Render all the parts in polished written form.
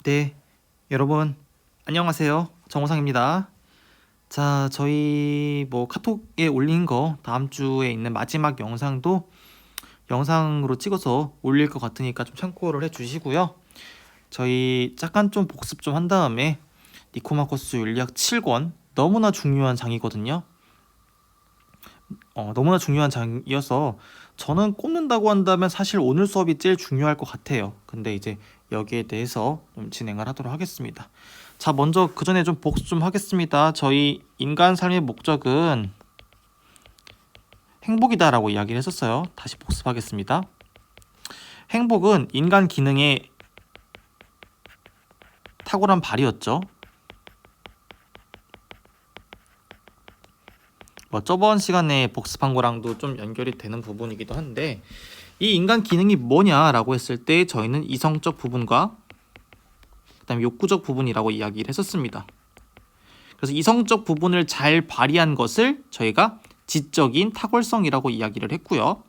네, 여러분 안녕하세요. 정호상입니다. 자, 저희 카톡에 올린 거 다음 주에 있는 마지막 영상도 영상으로 찍어서 올릴 것 같으니까 좀 참고를 해주시고요. 저희 잠깐 좀 복습 좀 한 다음에 니코마코스 윤리학 7권 너무나 중요한 장이거든요. 너무나 중요한 장이어서 저는 꼽는다고 한다면 사실 오늘 수업이 제일 중요할 것 같아요. 근데 이제 여기에 대해서 좀 진행을 하도록 하겠습니다. 자, 먼저 그 전에 좀 복습 좀 하겠습니다. 저희 인간 삶의 목적은 행복이다라고 이야기를 했었어요. 다시 복습하겠습니다. 행복은 인간 기능의 탁월한 발휘였죠. 저번 시간에 복습한 거랑도 좀 연결이 되는 부분이기도 한데, 이 인간 기능이 뭐냐라고 했을 때 저희는 이성적 부분과 그다음에 욕구적 부분이라고 이야기를 했었습니다. 그래서 이성적 부분을 잘 발휘한 것을 저희가 지적인 탁월성이라고 이야기를 했고요.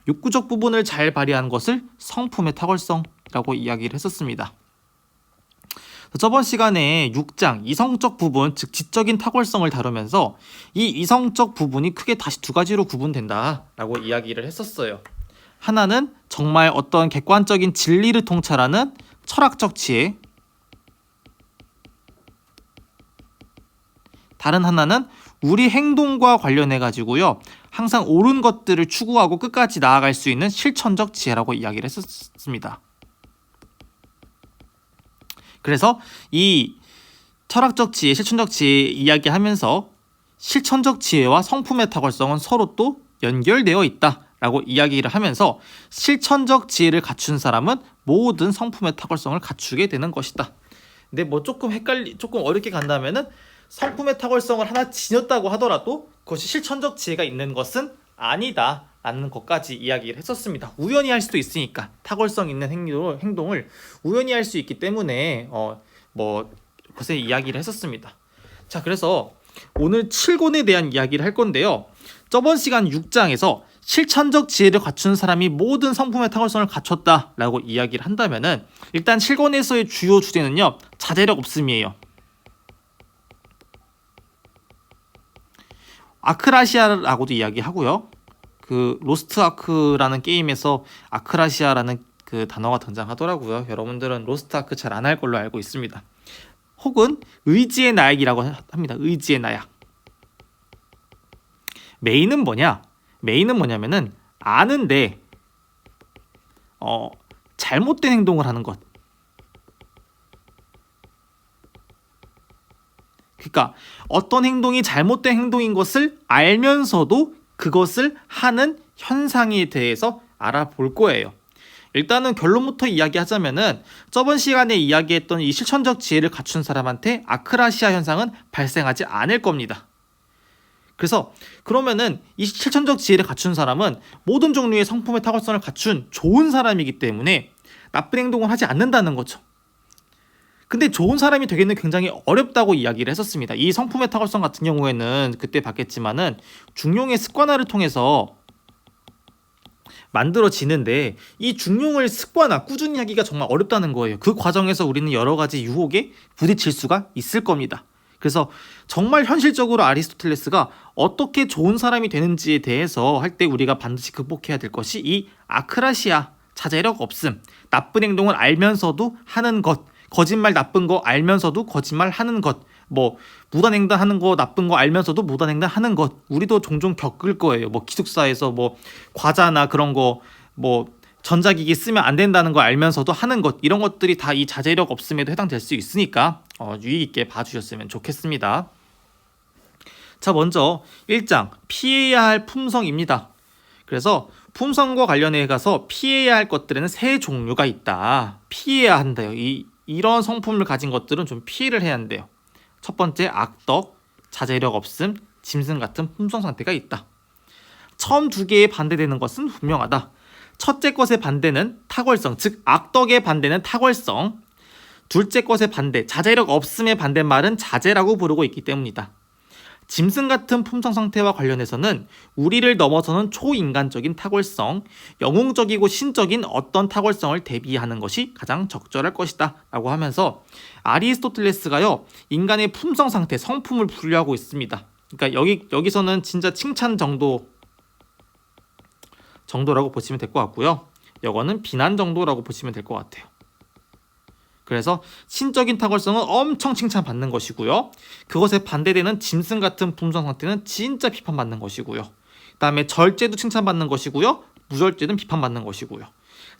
욕구적 부분을 잘 발휘한 것을 성품의 탁월성이라고 이야기를 했었습니다. 저번 시간에 6장 이성적 부분, 즉 지적인 탁월성을 다루면서 이 이성적 부분이 크게 다시 두 가지로 구분된다라고 이야기를 했었어요. 하나는 정말 어떤 객관적인 진리를 통찰하는 철학적 지혜, 다른 하나는 우리 행동과 관련해 가지고요, 항상 옳은 것들을 추구하고 끝까지 나아갈 수 있는 실천적 지혜라고 이야기를 했었습니다. 그래서 이 철학적 지혜, 실천적 지혜 이야기하면서 실천적 지혜와 성품의 탁월성은 서로 또 연결되어 있다라고 이야기를 하면서 실천적 지혜를 갖춘 사람은 모든 성품의 탁월성을 갖추게 되는 것이다. 근데 조금 어렵게 간다면은 성품의 탁월성을 하나 지녔다고 하더라도 그것이 실천적 지혜가 있는 것은 아니다 라는 것까지 이야기를 했었습니다. 우연히 할 수도 있으니까 탁월성 있는 행동을 우연히 할 수 있기 때문에 그것에 이야기를 했었습니다. 자, 그래서 오늘 7권에 대한 이야기를 할 건데요. 저번 시간 6장에서 실천적 지혜를 갖춘 사람이 모든 성품의 탁월성을 갖췄다라고 이야기를 한다면은 일단 7권에서의 주요 주제는요, 자제력 없음이에요. 아크라시아라고도 이야기하고요. 그 로스트 아크라는 게임에서 아크라시아라는 그 단어가 등장하더라고요. 여러분들은 로스트 아크 잘 안 할 걸로 알고 있습니다. 혹은 의지의 나약이라고 합니다. 의지의 나약. 메인은 뭐냐? 메인은 뭐냐면은 아는데 잘못된 행동을 하는 것. 그러니까 어떤 행동이 잘못된 행동인 것을 알면서도 그것을 하는 현상에 대해서 알아볼 거예요. 일단은 결론부터 이야기하자면은 저번 시간에 이야기했던 이 실천적 지혜를 갖춘 사람한테 아크라시아 현상은 발생하지 않을 겁니다. 그래서 그러면은 이 실천적 지혜를 갖춘 사람은 모든 종류의 성품의 탁월성을 갖춘 좋은 사람이기 때문에 나쁜 행동을 하지 않는다는 거죠. 근데 좋은 사람이 되기는 굉장히 어렵다고 이야기를 했었습니다. 이 성품의 탁월성 같은 경우에는 그때 봤겠지만은 중용의 습관화를 통해서 만들어지는데 이 중용을 습관화, 꾸준히 하기가 정말 어렵다는 거예요. 그 과정에서 우리는 여러 가지 유혹에 부딪힐 수가 있을 겁니다. 그래서 정말 현실적으로 아리스토텔레스가 어떻게 좋은 사람이 되는지에 대해서 할 때 우리가 반드시 극복해야 될 것이 이 아크라시아, 자제력 없음, 나쁜 행동을 알면서도 하는 것, 거짓말 나쁜 거 알면서도 거짓말 하는 것, 무단횡단 하는 거 나쁜 거 알면서도 무단횡단 하는 것, 우리도 종종 겪을 거예요. 기숙사에서 과자나 그런 거, 전자기기 쓰면 안 된다는 거 알면서도 하는 것, 이런 것들이 다 이 자제력 없음에도 해당될 수 있으니까 유의 있게 봐주셨으면 좋겠습니다. 자, 먼저 1장 피해야 할 품성입니다. 그래서 품성과 관련해 가서 피해야 할 것들에는 세 종류가 있다. 피해야 한다요. 이런 성품을 가진 것들은 좀 피해를 해야 한대요. 첫 번째, 악덕, 자제력 없음, 짐승 같은 품성 상태가 있다. 처음 두 개에 반대되는 것은 분명하다. 첫째 것의 반대는 탁월성, 즉 악덕의 반대는 탁월성. 둘째 것의 반대, 자제력 없음의 반대말은 자제라고 부르고 있기 때문이다. 짐승 같은 품성 상태와 관련해서는 우리를 넘어서는 초인간적인 탁월성, 영웅적이고 신적인 어떤 탁월성을 대비하는 것이 가장 적절할 것이다 라고 하면서 아리스토텔레스가요 인간의 품성 상태, 성품을 분류하고 있습니다. 그러니까 여기서는 진짜 칭찬 정도라고 보시면 될 것 같고요. 이거는 비난 정도라고 보시면 될 것 같아요. 그래서 신적인 탁월성은 엄청 칭찬받는 것이고요. 그것에 반대되는 짐승 같은 품성 상태는 진짜 비판받는 것이고요. 그 다음에 절제도 칭찬받는 것이고요. 무절제는 비판받는 것이고요.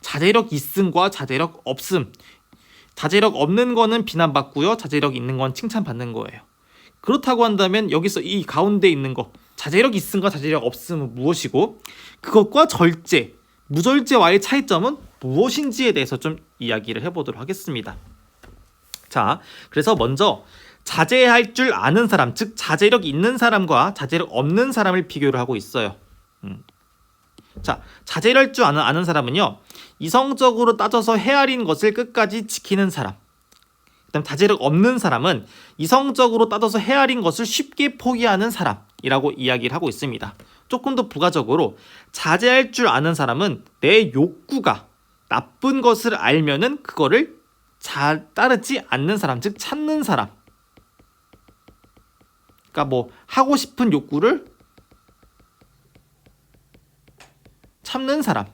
자제력 있음과 자제력 없음. 자제력 없는 거는 비난받고요. 자제력 있는 건 칭찬받는 거예요. 그렇다고 한다면 여기서 이 가운데 있는 거 자제력 있음과 자제력 없음은 무엇이고 그것과 절제, 무절제와의 차이점은 무엇인지에 대해서 좀 이야기를 해보도록 하겠습니다. 자, 그래서 먼저 자제할 줄 아는 사람, 즉 자제력 있는 사람과 자제력 없는 사람을 비교를 하고 있어요. 자, 자제할 줄 아는 사람은요, 이성적으로 따져서 헤아린 것을 끝까지 지키는 사람. 그다음 자제력 없는 사람은 이성적으로 따져서 헤아린 것을 쉽게 포기하는 사람이라고 이야기를 하고 있습니다. 조금 더 부가적으로 자제할 줄 아는 사람은 내 욕구가 나쁜 것을 알면은 그거를 잘 따르지 않는 사람, 즉 참는 사람. 그러니까 뭐 하고 싶은 욕구를 참는 사람.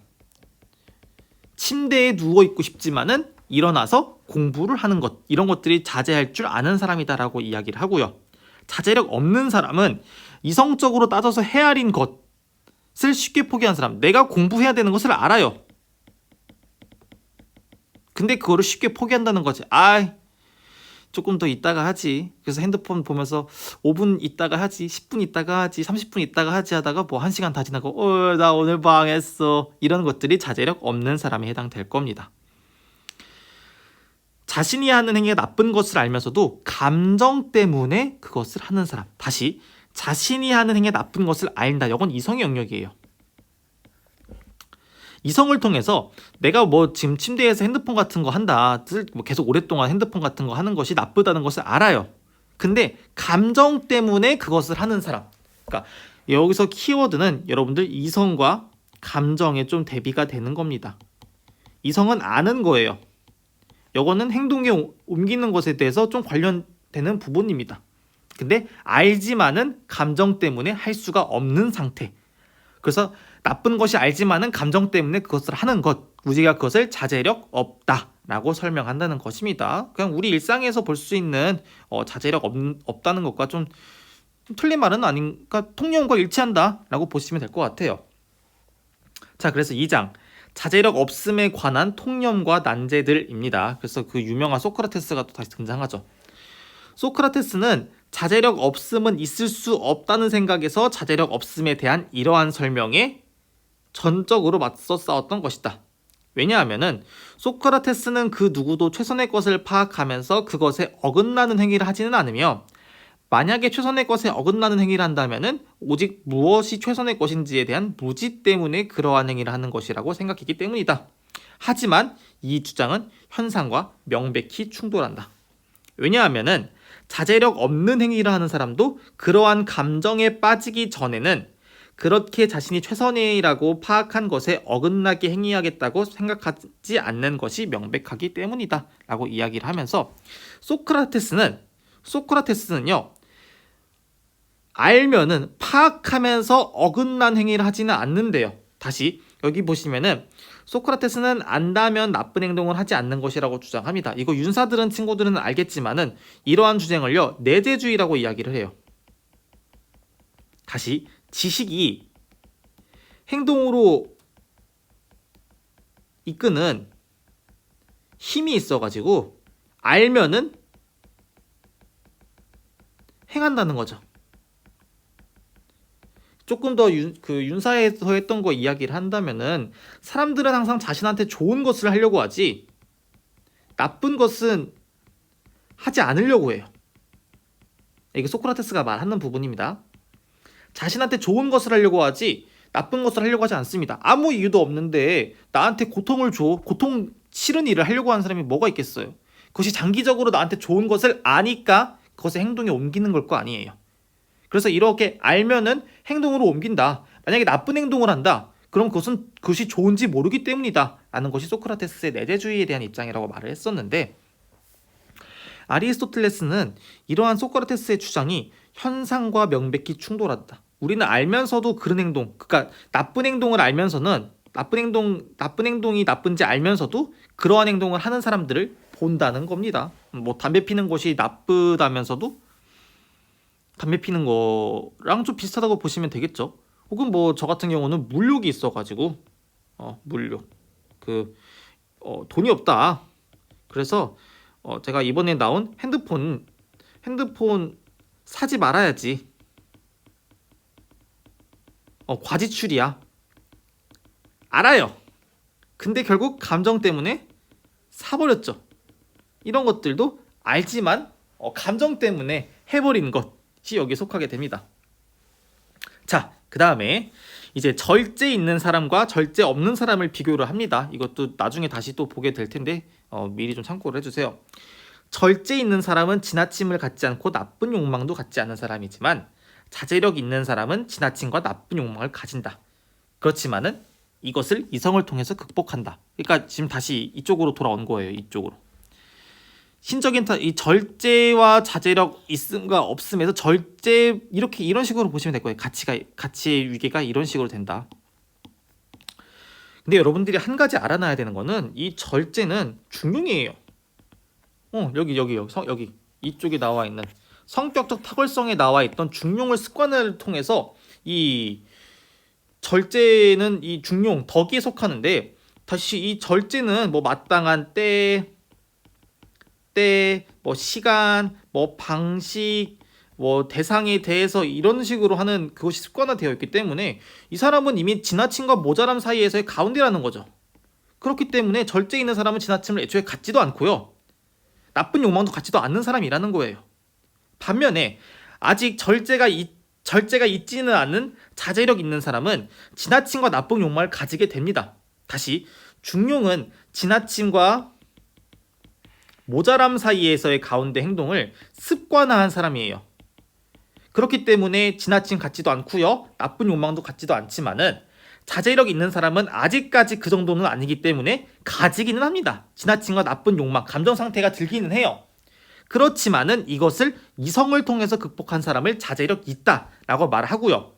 침대에 누워 있고 싶지만은 일어나서 공부를 하는 것, 이런 것들이 자제할 줄 아는 사람이다라고 이야기를 하고요. 자제력 없는 사람은 이성적으로 따져서 헤아린 것을 쉽게 포기한 사람. 내가 공부해야 되는 것을 알아요. 근데 그거를 쉽게 포기한다는 거지. 조금 더 있다가 하지. 그래서 핸드폰 보면서 5분 있다가 하지, 10분 있다가 하지, 30분 있다가 하지 하다가 뭐 1시간 다 지나고 나 오늘 방했어. 이런 것들이 자제력 없는 사람에 해당될 겁니다. 자신이 하는 행위가 나쁜 것을 알면서도 감정 때문에 그것을 하는 사람. 다시 자신이 하는 행위가 나쁜 것을 알다. 이건 이성의 영역이에요. 이성을 통해서 내가 뭐 지금 침대에서 핸드폰 같은 거 한다. 뭐 계속 오랫동안 핸드폰 같은 거 하는 것이 나쁘다는 것을 알아요. 근데 감정 때문에 그것을 하는 사람. 그러니까 여기서 키워드는 여러분들 이성과 감정에 좀 대비가 되는 겁니다. 이성은 아는 거예요. 이거는 행동에 옮기는 것에 대해서 좀 관련되는 부분입니다. 근데 알지만은 감정 때문에 할 수가 없는 상태. 그래서 나쁜 것이 알지만은 감정 때문에 그것을 하는 것, 우리가 그것을 자제력 없다라고 설명한다는 것입니다. 그냥 우리 일상에서 볼 수 있는 자제력 없다는 것과 좀 틀린 말은 아닌가, 통념과 일치한다라고 보시면 될 것 같아요. 자, 그래서 2장 자제력 없음에 관한 통념과 난제들입니다. 그래서 그 유명한 소크라테스가 또 다시 등장하죠. 소크라테스는 자제력 없음은 있을 수 없다는 생각에서 자제력 없음에 대한 이러한 설명에 전적으로 맞서 싸웠던 것이다. 왜냐하면은 소크라테스는 그 누구도 최선의 것을 파악하면서 그것에 어긋나는 행위를 하지는 않으며, 만약에 최선의 것에 어긋나는 행위를 한다면은 오직 무엇이 최선의 것인지에 대한 무지 때문에 그러한 행위를 하는 것이라고 생각했기 때문이다. 하지만 이 주장은 현상과 명백히 충돌한다. 왜냐하면은 자제력 없는 행위를 하는 사람도 그러한 감정에 빠지기 전에는 그렇게 자신이 최선이라고 파악한 것에 어긋나게 행위하겠다고 생각하지 않는 것이 명백하기 때문이다 라고 이야기를 하면서, 소크라테스는요 알면은 파악하면서 어긋난 행위를 하지는 않는데요. 다시 여기 보시면은 소크라테스는 안다면 나쁜 행동을 하지 않는 것이라고 주장합니다. 이거 윤사 친구들은 알겠지만은 이러한 주장을요 내재주의라고 이야기를 해요. 다시 지식이 행동으로 이끄는 힘이 있어가지고 알면은 행한다는 거죠. 조금 더 윤사에서 했던 거 이야기를 한다면은 사람들은 항상 자신한테 좋은 것을 하려고 하지 나쁜 것은 하지 않으려고 해요. 이게 소크라테스가 말하는 부분입니다. 자신한테 좋은 것을 하려고 하지 나쁜 것을 하려고 하지 않습니다. 아무 이유도 없는데 나한테 고통을 줘, 고통 싫은 일을 하려고 하는 사람이 뭐가 있겠어요. 그것이 장기적으로 나한테 좋은 것을 아니까 그것을 행동에 옮기는 걸 거 아니에요. 그래서 이렇게 알면은 행동으로 옮긴다. 만약에 나쁜 행동을 한다. 그럼 그것이 좋은지 모르기 때문이다. 라는 것이 소크라테스의 내재주의에 대한 입장이라고 말을 했었는데, 아리스토텔레스는 이러한 소크라테스의 주장이 현상과 명백히 충돌한다. 우리는 알면서도 그런 행동, 그러니까 나쁜 행동을 알면서는 나쁜 행동이 나쁜지 알면서도 그러한 행동을 하는 사람들을 본다는 겁니다. 뭐 담배 피는 것이 나쁘다면서도 담배 피는 거랑 좀 비슷하다고 보시면 되겠죠. 혹은 뭐 저 같은 경우는 물욕이 있어가지고 물욕 돈이 없다. 그래서 제가 이번에 나온 핸드폰 사지 말아야지. 과지출이야. 알아요. 근데 결국 감정 때문에 사버렸죠. 이런 것들도 알지만 감정 때문에 해버린 것이 여기에 속하게 됩니다. 자, 그 다음에 이제 절제 있는 사람과 절제 없는 사람을 비교를 합니다. 이것도 나중에 다시 또 보게 될 텐데 미리 좀 참고를 해주세요. 절제 있는 사람은 지나침을 갖지 않고 나쁜 욕망도 갖지 않은 사람이지만, 자제력 있는 사람은 지나침과 나쁜 욕망을 가진다. 그렇지만은 이것을 이성을 통해서 극복한다. 그러니까 지금 다시 이쪽으로 돌아온 거예요. 이쪽으로. 신적인 이 절제와 자제력 있음과 없음에서 절제, 이런 식으로 보시면 될 거예요. 가치의 위계가 이런 식으로 된다. 근데 여러분들이 한 가지 알아놔야 되는 거는 이 절제는 중용이에요. 여기 이쪽에 나와 있는 성격적 탁월성에 나와 있던 중용을 습관을 통해서 이 절제는 이 중용 덕에 속하는데, 다시 이 절제는 뭐 마땅한 때, 뭐 시간, 뭐 방식, 뭐 대상에 대해서 이런 식으로 하는 그것이 습관화되어 있기 때문에 이 사람은 이미 지나침과 모자람 사이에서의 가운데라는 거죠. 그렇기 때문에 절제 있는 사람은 지나침을 애초에 갖지도 않고요. 나쁜 욕망도 갖지도 않는 사람이라는 거예요. 반면에 아직 절제가 있지는 않은 자제력 있는 사람은 지나침과 나쁜 욕망을 가지게 됩니다. 다시 중용은 지나침과 모자람 사이에서의 가운데 행동을 습관화한 사람이에요. 그렇기 때문에 지나침 같지도 않고요. 나쁜 욕망도 갖지도 않지만은 자제력 있는 사람은 아직까지 그 정도는 아니기 때문에 가지기는 합니다. 지나침과 나쁜 욕망, 감정 상태가 들기는 해요. 그렇지만은 이것을 이성을 통해서 극복한 사람을 자제력 있다라고 말하고요.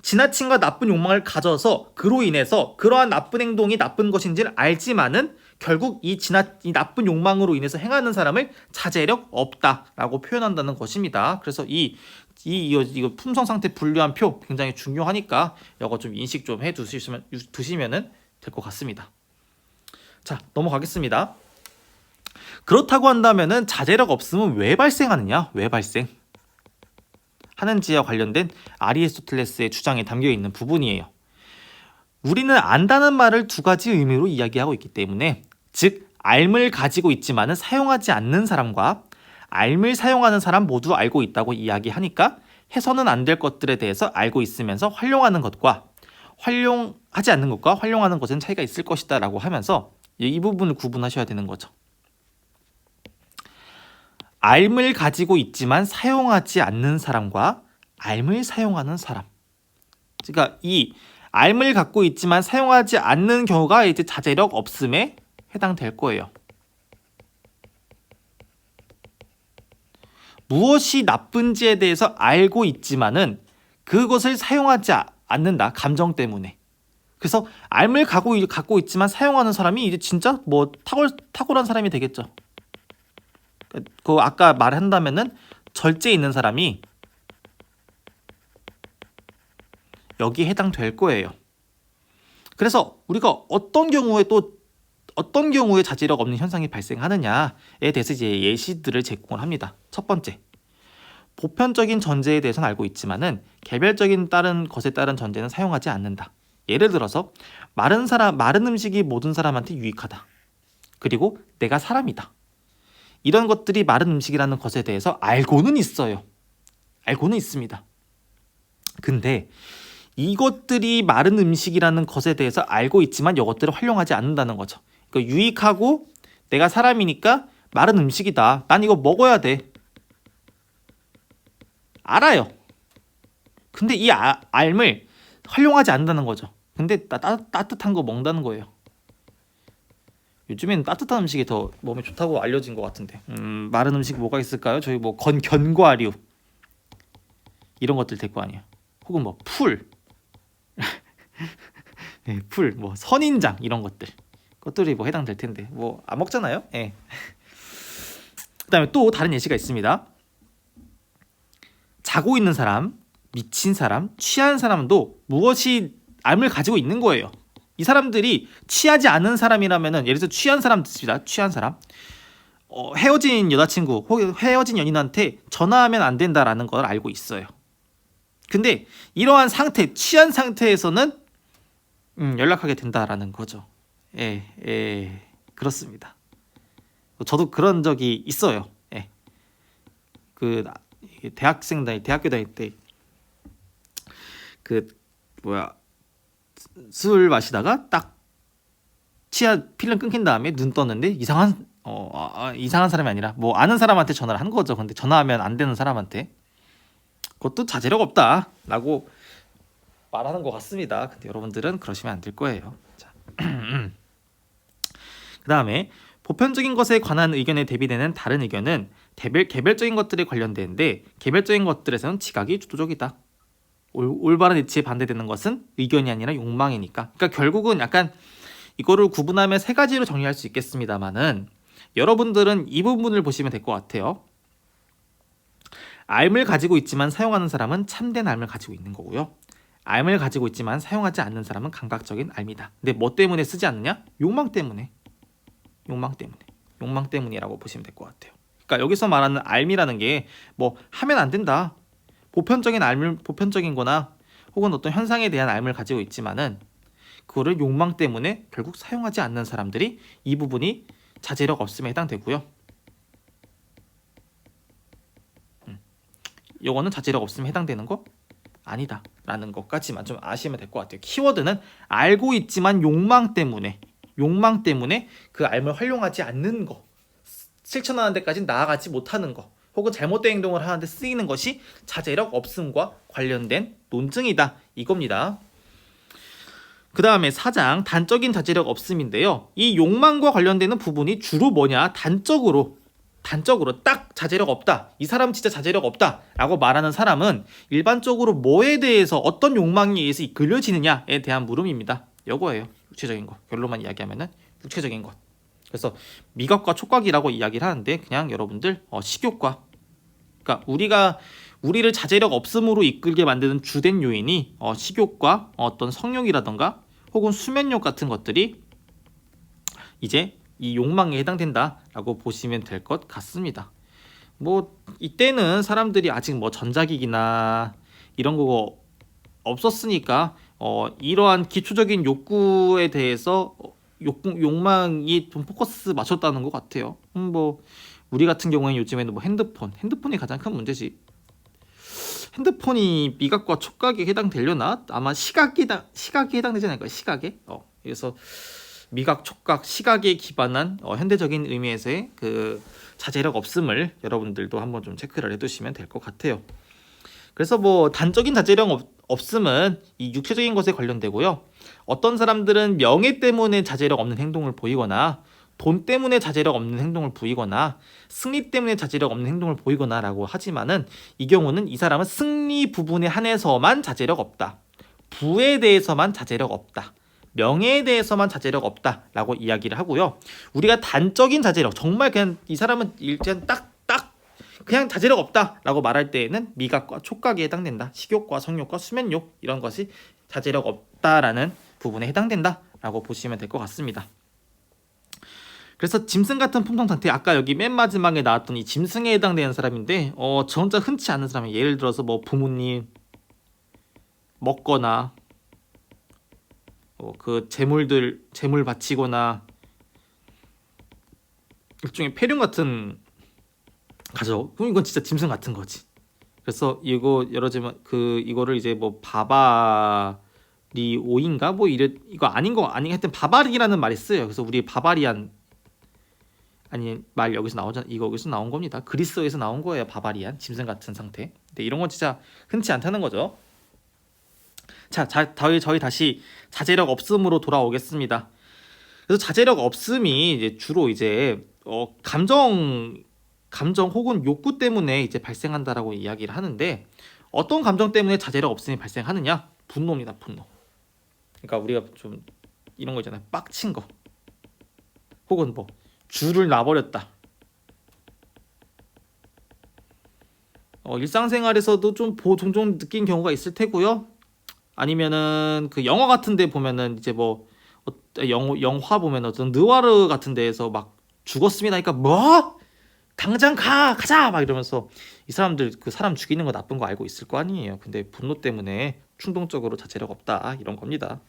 지나침과 나쁜 욕망을 가져서 그로 인해서 그러한 나쁜 행동이 나쁜 것인지를 알지만은 결국 이 나쁜 욕망으로 인해서 행하는 사람을 자제력 없다라고 표현한다는 것입니다. 그래서 이거 품성 상태 분류한 표 굉장히 중요하니까 이거 좀 인식 좀 해 두시면은 될 것 같습니다. 자, 넘어가겠습니다. 그렇다고 한다면은 자제력 없음은 왜 발생하느냐? 왜 발생? 하는지와 관련된 아리스토텔레스의 주장에 담겨 있는 부분이에요. 우리는 안다는 말을 두 가지 의미로 이야기하고 있기 때문에, 즉 알을 가지고 있지만은 사용하지 않는 사람과 알을 사용하는 사람 모두 알고 있다고 이야기하니까 해서는 안 될 것들에 대해서 알고 있으면서 활용하는 것과 활용하지 않는 것과 활용하는 것은 차이가 있을 것이다 라고 하면서 이 부분을 구분하셔야 되는 거죠. 알을 가지고 있지만 사용하지 않는 사람과 알을 사용하는 사람. 그러니까 이 알을 갖고 있지만 사용하지 않는 경우가 이제 자제력 없음에 해당될 거예요. 무엇이 나쁜지에 대해서 알고 있지만은 그것을 사용하지 않는다. 감정 때문에. 그래서 알을 갖고 있지만 사용하는 사람이 이제 진짜 뭐 탁월한 사람이 되겠죠. 그 아까 말한다면은 절제 있는 사람이 여기에 해당될 거예요. 그래서 우리가 어떤 경우에 자제력 없는 현상이 발생하느냐에 대해서 이제 예시들을 제공을 합니다. 첫 번째, 보편적인 전제에 대해서는 알고 있지만은 개별적인 다른 것에 따른 전제는 사용하지 않는다. 예를 들어서 마른 음식이 모든 사람한테 유익하다. 그리고 내가 사람이다. 이런 것들이 마른 음식이라는 것에 대해서 알고는 있어요. 알고는 있습니다. 근데 이것들이 마른 음식이라는 것에 대해서 알고 있지만 이것들을 활용하지 않는다는 거죠. 그러니까 유익하고 내가 사람이니까 마른 음식이다. 난 이거 먹어야 돼. 알아요. 근데 이 알을 활용하지 않는다는 거죠. 근데 따뜻한 거 먹는다는 거예요. 요즘에는 따뜻한 음식이 더 몸에 좋다고 알려진 것 같은데 마른 음식 뭐가 있을까요? 저희 뭐 견과류 이런 것들 될 거 아니에요. 혹은 뭐 풀, 네, 풀, 뭐 선인장 이런 것들이 뭐 해당될 텐데 뭐 안 먹잖아요. 예. 그다음에 또 다른 예시가 있습니다. 자고 있는 사람, 미친 사람, 취한 사람도 무엇이 암을 가지고 있는 거예요. 이 사람들이 취하지 않은 사람이라면은 예를 들어 취한 사람 듣습니다. 취한 사람. 헤어진 여자친구 혹은 헤어진 연인한테 전화하면 안 된다라는 걸 알고 있어요. 근데 이러한 상태, 취한 상태에서는 연락하게 된다라는 거죠. 그렇습니다. 저도 그런 적이 있어요. 예. 그 대학교 다닐 때 그 술 마시다가 딱 필름 끊긴 다음에 눈 떴는데 이상한 사람이 아니라 뭐 아는 사람한테 전화를 한 거죠. 근데 전화하면 안 되는 사람한테 그것도 자제력 없다라고 말하는 것 같습니다. 근데 여러분들은 그러시면 안 될 거예요. 자. 그다음에 보편적인 것에 관한 의견에 대비되는 다른 의견은 개별적인 것들에 관련되는데 개별적인 것들에서는 지각이 주도적이다. 올바른 이치에 반대되는 것은 의견이 아니라 욕망이니까. 그러니까 결국은 약간 이거를 구분하면 세 가지로 정리할 수 있겠습니다만은 여러분들은 이 부분을 보시면 될 것 같아요. 알을 가지고 있지만 사용하는 사람은 참된 알을 가지고 있는 거고요. 알을 가지고 있지만 사용하지 않는 사람은 감각적인 알이다. 근데 뭐 때문에 쓰지 않느냐? 욕망 때문이라고 보시면 될 것 같아요. 그러니까 여기서 말하는 알미라는 게 뭐 하면 안 된다. 보편적인 거나 혹은 어떤 현상에 대한 알을 가지고 있지만은 그거를 욕망 때문에 결국 사용하지 않는 사람들이 이 부분이 자제력 없음에 해당되고요. 요거는 자제력 없음에 해당되는 거 아니다 라는 것까지만 좀 아시면 될 것 같아요. 키워드는 알고 있지만 욕망 때문에 그 알을 활용하지 않는 거, 실천하는 데까지 나아가지 못하는 거, 혹은 잘못된 행동을 하는데 쓰이는 것이 자제력 없음과 관련된 논증이다 이겁니다. 그 다음에 4장 단적인 자제력 없음인데요. 이 욕망과 관련되는 부분이 주로 뭐냐? 단적으로 딱 자제력 없다. 이 사람은 진짜 자제력 없다 라고 말하는 사람은 일반적으로 뭐에 대해서 어떤 욕망에 의해서 이끌려지느냐에 대한 물음입니다. 요거예요. 육체적인 거. 결론만 이야기하면은 육체적인 것. 그래서 미각과 촉각이라고 이야기를 하는데 그냥 여러분들 식욕과, 그러니까 우리를 자제력 없음으로 이끌게 만드는 주된 요인이 식욕과 어떤 성욕이라던가 혹은 수면욕 같은 것들이 이제 이 욕망에 해당된다라고 보시면 될 것 같습니다. 뭐 이때는 사람들이 아직 뭐 전자기기나 이런 거 없었으니까 이러한 기초적인 욕구에 대해서 욕망이 좀 포커스 맞췄다는 것 같아요. 뭐 우리 같은 경우에는 요즘에는 뭐 핸드폰이 가장 큰 문제지. 핸드폰이 미각과 촉각에 해당되려나? 아마 시각에 해당되지 않을까요? 시각에? 그래서 미각, 촉각, 시각에 기반한 현대적인 의미에서의 그 자제력 없음을 여러분들도 한번 좀 체크를 해두시면 될 것 같아요. 그래서 뭐 단적인 자제력 없음은 이 육체적인 것에 관련되고요. 어떤 사람들은 명예 때문에 자제력 없는 행동을 보이거나 돈 때문에 자제력 없는 행동을 보이거나 승리 때문에 자제력 없는 행동을 보이거나 라고 하지만은 이 경우는 이 사람은 승리 부분에 한해서만 자제력 없다. 부에 대해서만 자제력 없다. 명예에 대해서만 자제력 없다 라고 이야기를 하고요. 우리가 단적인 자제력, 정말 그냥 이 사람은 일단 딱 그냥 자제력 없다 라고 말할 때에는 미각과 촉각에 해당된다. 식욕과 성욕과 수면욕 이런 것이 자제력 없다라는 부분에 해당된다 라고 보시면 될 것 같습니다. 그래서 짐승 같은 품성 상태, 아까 여기 맨 마지막에 나왔던 이 짐승에 해당되는 사람인데 저 혼자 흔치 않은 사람이, 예를 들어서 뭐 부모님 먹거나 그 재물 바치거나 일종의 폐륜 같은 가죠. 그럼 이건 진짜 짐승 같은 거지. 그래서 이거 이거를 이제 뭐 바바리오인가 뭐 이거 아닌 하여튼 바바리라는 말이 쓰여요. 그래서 우리 바바리안 말 여기서 나오잖아. 이거 여기서 나온 겁니다. 그리스어에서 나온 거예요. 바바리안, 짐승 같은 상태. 근데 이런 건 진짜 흔치 않다는 거죠. 자, 저희 다시 자제력 없음으로 돌아오겠습니다. 그래서 자제력 없음이 이제 주로 이제 감정 혹은 욕구 때문에 이제 발생한다라고 이야기를 하는데, 어떤 감정 때문에 자제력 없음이 발생하느냐? 분노입니다, 분노. 그러니까 우리가 좀 이런 거 있잖아요. 빡친 거. 혹은 뭐 줄을 놔버렸다. 일상생활에서도 좀 종종 느낀 경우가 있을 테고요. 아니면은 그 영화 같은 데 보면은 이제 뭐 영화 보면 어떤 느와르 같은 데에서 막 죽었습니다. 그러니까 뭐 당장 가자 막 이러면서 이 사람들 그 사람 죽이는 거 나쁜 거 알고 있을 거 아니에요. 근데 분노 때문에 충동적으로 자제력 없다 이런 겁니다.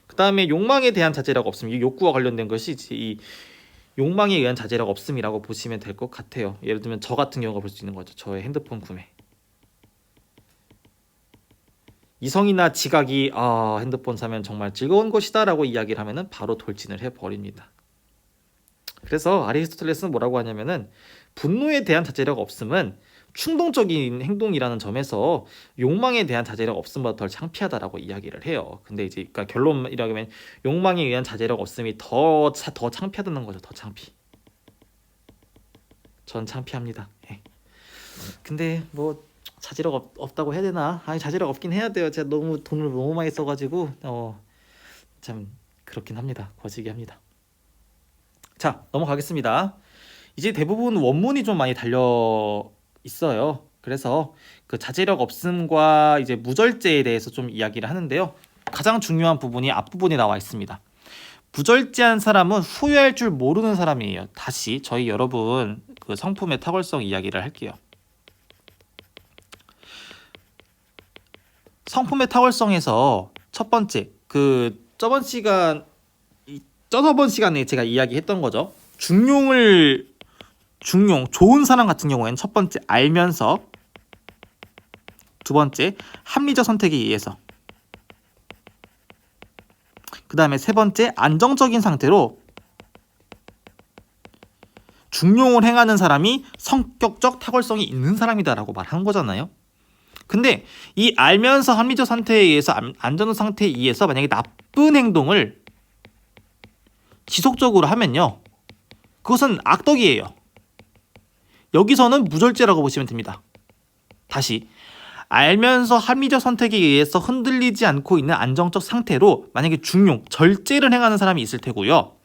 그 다음에 욕망에 대한 자제력 없음, 이 욕구와 관련된 것이 이 욕망에 의한 자제력 없음이라고 보시면 될 것 같아요. 예를 들면 저 같은 경우가 볼 수 있는 거죠. 저의 핸드폰 구매. 이성이나 지각이 핸드폰 사면 정말 즐거운 것이다 라고 이야기를 하면은 바로 돌진을 해버립니다. 그래서 아리스토텔레스는 뭐라고 하냐면은 분노에 대한 자제력 없음은 충동적인 행동이라는 점에서 욕망에 대한 자제력 없음보다 덜 창피하다라고 이야기를 해요. 근데 이제 그러니까 결론이라면 욕망에 의한 자제력 없음이 더 창피하다는 거죠. 더 창피. 전 창피합니다. 예. 근데 뭐 자제력 없다고 해야 되나? 아니 자제력 없긴 해야 돼요. 제가 너무 돈을 너무 많이 써가지고 참 그렇긴 합니다. 거지게 합니다. 자, 넘어가겠습니다. 이제 대부분 원문이 좀 많이 달려 있어요. 그래서 그 자제력 없음과 이제 무절제에 대해서 좀 이야기를 하는데요. 가장 중요한 부분이 앞부분에 나와 있습니다. 무절제한 사람은 후회할 줄 모르는 사람이에요. 다시 저희 여러분 그 성품의 탁월성 이야기를 할게요. 성품의 탁월성에서 첫 번째 저번 시간에 제가 이야기했던 거죠. 중용 좋은 사람 같은 경우에는 첫 번째 알면서, 두 번째 합리적 선택에 의해서, 그 다음에 세 번째 안정적인 상태로 중용을 행하는 사람이 성격적 탁월성이 있는 사람이다라고 말하는 거잖아요. 근데 이 알면서 합리적 상태에 의해서 안정적 상태에 의해서 만약에 나쁜 행동을 지속적으로 하면요, 그것은 악덕이에요. 여기서는 무절제라고 보시면 됩니다. 다시 알면서 합리적 선택에 의해서 흔들리지 않고 있는 안정적 상태로 만약에 중용, 절제를 행하는 사람이 있을 테고요.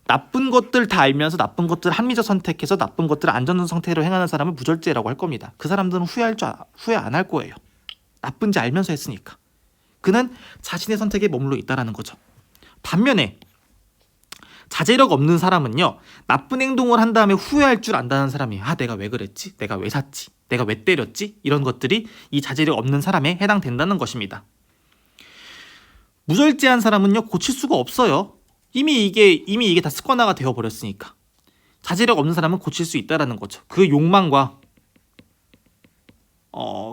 나쁜 것들 다 알면서 나쁜 것들 합리적 선택해서 나쁜 것들을 안정적 상태로 행하는 사람을 무절제라고 할 겁니다. 그 사람들은 후회 안 할 거예요. 나쁜지 알면서 했으니까. 그는 자신의 선택에 머물러 있다라는 거죠. 반면에 자제력 없는 사람은요, 나쁜 행동을 한 다음에 후회할 줄 안다는 사람이에요. 내가 왜 그랬지? 내가 왜 샀지? 내가 왜 때렸지? 이런 것들이 이 자제력 없는 사람에 해당된다는 것입니다. 무절제한 사람은요, 고칠 수가 없어요. 이미 이게 다 습관화가 되어 버렸으니까. 자제력 없는 사람은 고칠 수 있다라는 거죠. 그 욕망과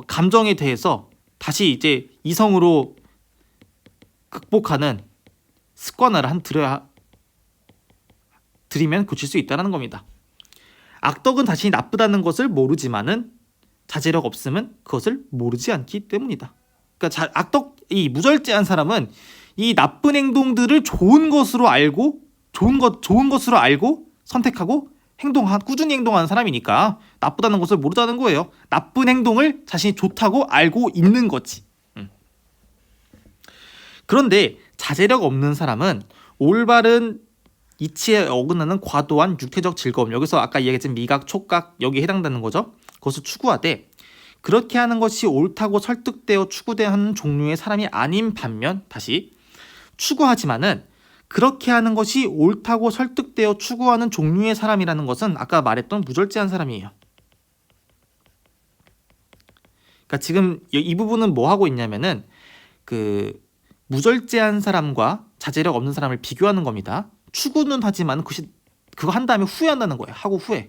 감정에 대해서 다시 이제 이성으로 극복하는 습관화를 들이면 고칠 수 있다는 겁니다. 악덕은 자신이 나쁘다는 것을 모르지만은 자제력 없음은 그것을 모르지 않기 때문이다. 그러니까 이 무절제한 사람은 이 나쁜 행동들을 좋은 것으로 알고 선택하고 꾸준히 행동하는 사람이니까 나쁘다는 것을 모르다는 거예요. 나쁜 행동을 자신이 좋다고 알고 있는 거지. 그런데 자제력 없는 사람은 올바른 이치에 어긋나는 과도한 육체적 즐거움, 여기서 아까 이야기했던 미각, 촉각 여기에 해당되는 거죠. 그것을 추구하되 그렇게 하는 것이 옳다고 설득되어 추구되는 종류의 사람이 아닌 반면, 다시 추구하지만은 그렇게 하는 것이 옳다고 설득되어 추구하는 종류의 사람이라는 것은 아까 말했던 무절제한 사람이에요. 그러니까 지금 이 부분은 뭐 하고 있냐면은 그 무절제한 사람과 자제력 없는 사람을 비교하는 겁니다. 추구는 하지만 그거 한 다음에 후회한다는 거예요. 하고 후회.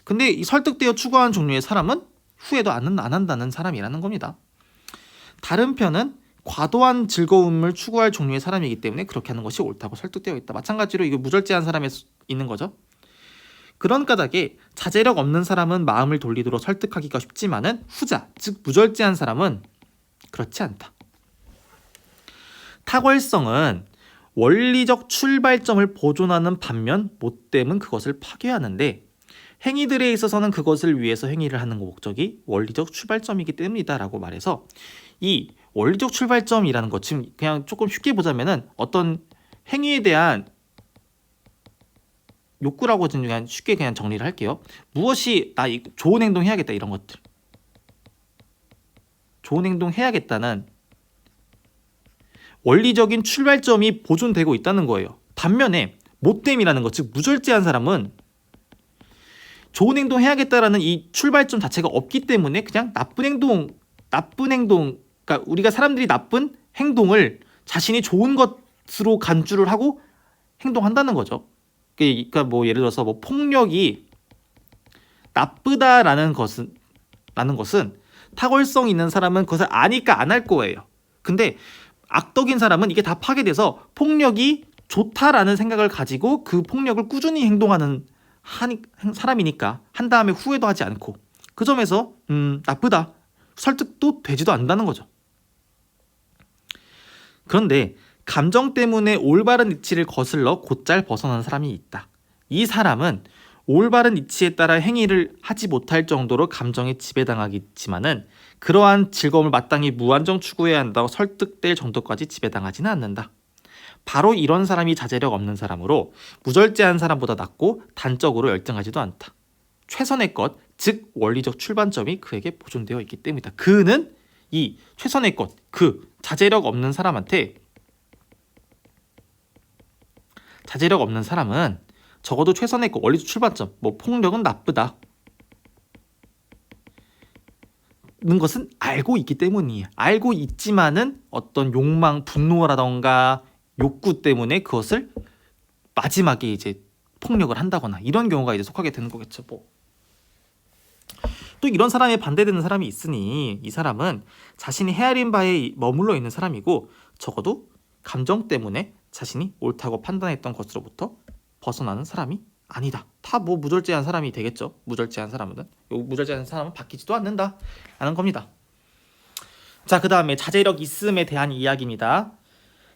근데 이 설득되어 추구하는 종류의 사람은 후회도 안 한다는 사람이라는 겁니다. 다른 편은 과도한 즐거움을 추구할 종류의 사람이기 때문에 그렇게 하는 것이 옳다고 설득되어 있다. 마찬가지로 이거 무절제한 사람에 있는 거죠. 그런 까닭에 자제력 없는 사람은 마음을 돌리도록 설득하기가 쉽지만은 후자, 즉 무절제한 사람은 그렇지 않다. 탁월성은 원리적 출발점을 보존하는 반면 못됨은 그것을 파괴하는데 행위들에 있어서는 그것을 위해서 행위를 하는 목적이 원리적 출발점이기 때문이다 라고 말해서 이 원리적 출발점이라는 것, 지금 그냥 조금 쉽게 보자면은 어떤 행위에 대한 욕구라고 그냥 쉽게 그냥 정리를 할게요. 무엇이 나 좋은 행동 해야겠다 이런 것들, 좋은 행동 해야겠다는 원리적인 출발점이 보존되고 있다는 거예요. 반면에 못됨이라는 것, 즉 무절제한 사람은 좋은 행동 해야겠다라는 이 출발점 자체가 없기 때문에 그냥 나쁜 행동, 그러니까 우리가 사람들이 나쁜 행동을 자신이 좋은 것으로 간주를 하고 행동한다는 거죠. 그러니까 뭐 예를 들어서 뭐 폭력이 나쁘다라는 것은 탁월성 있는 사람은 그것을 아니까 안 할 거예요. 근데 악덕인 사람은 이게 다 파괴돼서 폭력이 좋다라는 생각을 가지고 그 폭력을 꾸준히 행동하는 사람이니까 한 다음에 후회도 하지 않고 그 점에서 나쁘다 설득도 되지도 않는다는 거죠. 그런데 감정 때문에 올바른 이치를 거슬러 곧잘 벗어나는 사람이 있다. 이 사람은 올바른 이치에 따라 행위를 하지 못할 정도로 감정에 지배당하겠지만은 그러한 즐거움을 마땅히 무한정 추구해야 한다고 설득될 정도까지 지배당하지는 않는다. 바로 이런 사람이 자제력 없는 사람으로 무절제한 사람보다 낫고 단적으로 열등하지도 않다. 최선의 것, 즉 원리적 출발점이 그에게 보존되어 있기 때문이다. 그는 이 최선의 것, 그 자제력 없는 사람한테, 자제력 없는 사람은 적어도 최선의 것, 원리적 출발점, 뭐 폭력은 나쁘다 는 것은 알고 있기 때문이에요. 알고 있지만은 어떤 욕망, 분노라던가 욕구 때문에 그것을 마지막에 이제 폭력을 한다거나 이런 경우가 이제 속하게 되는 거겠죠. 뭐. 또 이런 사람에 반대되는 사람이 있으니 이 사람은 자신이 헤아린 바에 머물러 있는 사람이고 적어도 감정 때문에 자신이 옳다고 판단했던 것으로부터 벗어나는 사람이 아니다. 다 뭐 무절제한 사람이 되겠죠. 무절제한 사람은 바뀌지도 않는다 라는 겁니다. 자, 그 다음에 자제력 있음에 대한 이야기입니다.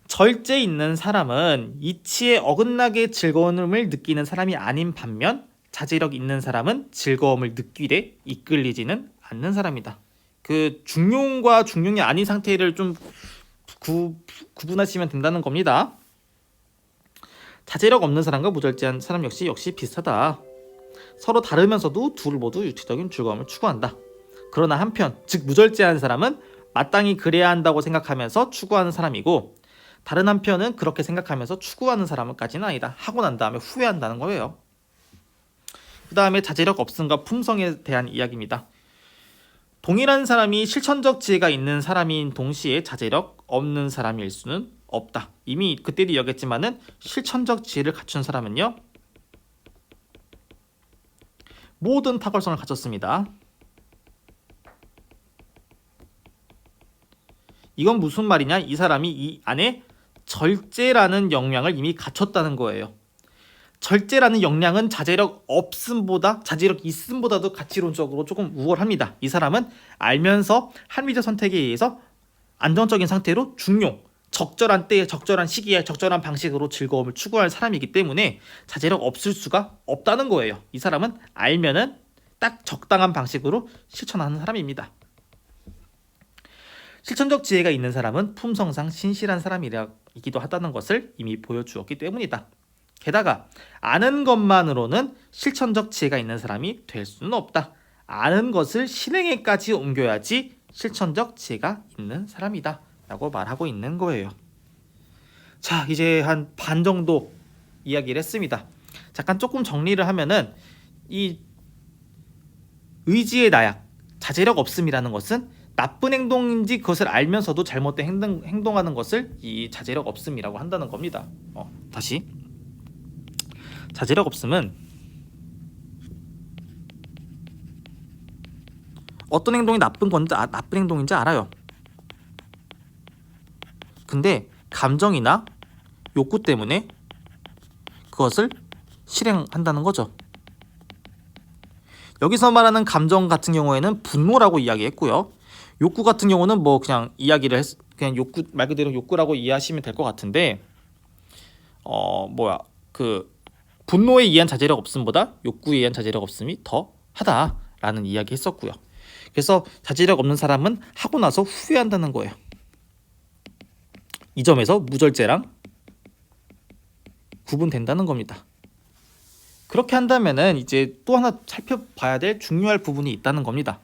절제 있는 사람은 이치에 어긋나게 즐거움을 느끼는 사람이 아닌 반면 자제력 있는 사람은 즐거움을 느끼되 이끌리지는 않는 사람이다. 그 중용과 중용이 아닌 상태를 좀 구분하시면 된다는 겁니다. 자제력 없는 사람과 무절제한 사람 역시 비슷하다. 서로 다르면서도 둘 모두 육체적인 즐거움을 추구한다. 그러나 한편, 즉 무절제한 사람은 마땅히 그래야 한다고 생각하면서 추구하는 사람이고 다른 한편은 그렇게 생각하면서 추구하는 사람까지는 아니다. 하고 난 다음에 후회한다는 거예요. 그 다음에 자제력 없음과 품성에 대한 이야기입니다. 동일한 사람이 실천적 지혜가 있는 사람인 동시에 자제력 없는 사람일 수는 없다. 이미 그때도 이야기했지만은 실천적 지혜를 갖춘 사람은요 모든 탁월성을 갖췄습니다. 이건 무슨 말이냐? 이 사람이 이 안에 절제라는 역량을 이미 갖췄다는 거예요. 절제라는 역량은 자제력 있음보다도 가치론적으로 조금 우월합니다. 이 사람은 알면서 합리적 선택에 의해서 안정적인 상태로 중용, 적절한 때에 적절한 시기에 적절한 방식으로 즐거움을 추구할 사람이기 때문에 자제력 없을 수가 없다는 거예요. 이 사람은 알면은 딱 적당한 방식으로 실천하는 사람입니다. 실천적 지혜가 있는 사람은 품성상 신실한 사람이기도 하다는 것을 이미 보여주었기 때문이다. 게다가 아는 것만으로는 실천적 지혜가 있는 사람이 될 수는 없다. 아는 것을 실행에까지 옮겨야지 실천적 지혜가 있는 사람이다 라고 말하고 있는 거예요. 자, 이제 한 반 정도 이야기를 했습니다. 잠깐 조금 정리를 하면은 이 의지의 나약, 자제력 없음이라는 것은 나쁜 행동인지 그것을 알면서도 잘못된 행동하는 것을 이 자제력 없음이라고 한다는 겁니다. 다시 자제력 없음은 어떤 행동이 나쁜 행동인지 알아요. 근데 감정이나 욕구 때문에 그것을 실행한다는 거죠. 여기서 말하는 감정 같은 경우에는 분노라고 이야기했고요. 욕구 같은 경우는 뭐 그냥 그냥 욕구 말 그대로 욕구라고 이해하시면 될 것 같은데 그 분노에 의한 자제력 없음보다 욕구에 의한 자제력 없음이 더 하다라는 이야기 했었고요. 그래서 자제력 없는 사람은 하고 나서 후회한다는 거예요. 이 점에서 무절제랑 구분된다는 겁니다. 그렇게 한다면은 이제 또 하나 살펴봐야 될 중요할 부분이 있다는 겁니다.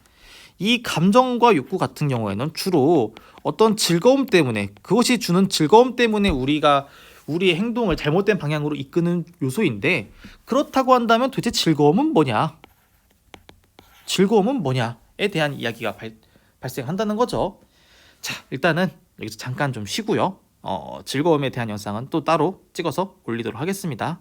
이 감정과 욕구 같은 경우에는 주로 어떤 즐거움 때문에, 그것이 주는 즐거움 때문에 우리가 우리의 행동을 잘못된 방향으로 이끄는 요소인데, 그렇다고 한다면 도대체 즐거움은 뭐냐? 즐거움은 뭐냐에 대한 이야기가 발생한다는 거죠. 자, 일단은 여기서 잠깐 좀 쉬고요. 즐거움에 대한 영상은 또 따로 찍어서 올리도록 하겠습니다.